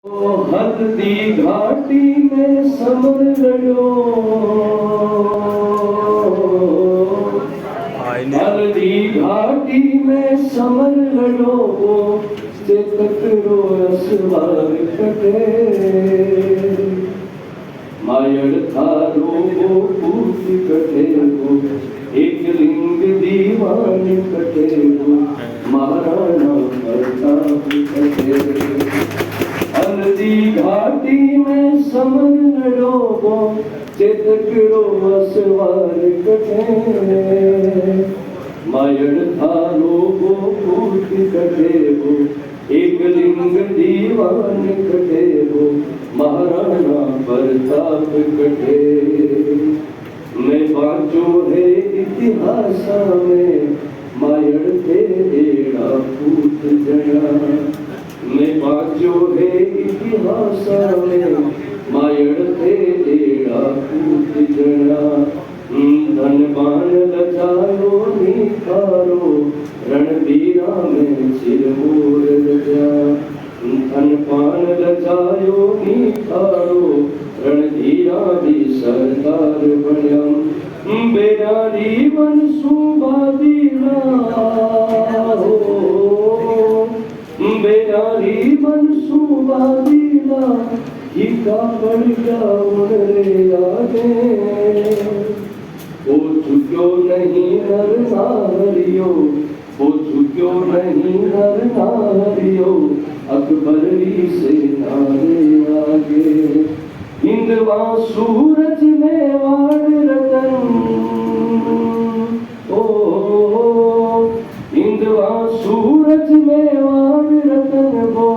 हल्दी घाटी में समर गयो, हल्दी घाटी में समर गयो, चेतकरो असवार कटे मायड़ थारो वो पूत कटे वो एक लिंग दीवान कटे वो महाराणा प्रताप कटे हल्दी घाटी में समर लड़ो चेतकरो असवार कटे मायड़ थारो वो पूत कटे वो एक लिंग दीवान कटे वो महाराणा प्रताप कटे मैं बाँचो है इतिहास में मायड़ थे एड़ा पूत जया मैं बाँचो है इतिहास में मायड़ थे एड़ा पूत जया धन बाण लजायो निखारो रणबीरा में सिरमोर लजा धन बाण लजायो निखारो रणधीरा भी सरदार बन्या बेरारी मनसूबादीना बेरारी मनसूबादीना हिका पड़ गया उड़े आगे ओ झुक्यो नहीं नर नारियो ओ झुक्यो नहीं नर नारियो अकबरी से नारे आगे हिंदवा सूरज में वाड़ रतन ओ हिंदवा सूरज में वाड़ रतन वो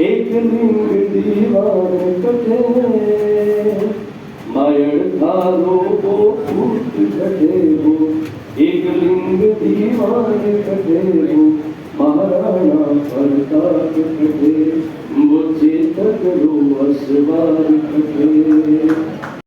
एक लिंग दीवान कटे मायड़ थारो वो पूत कटे वो एक लिंग दीवान कटे वो महाराणा प्रताप कटे वो चेतक रो असवार कटे।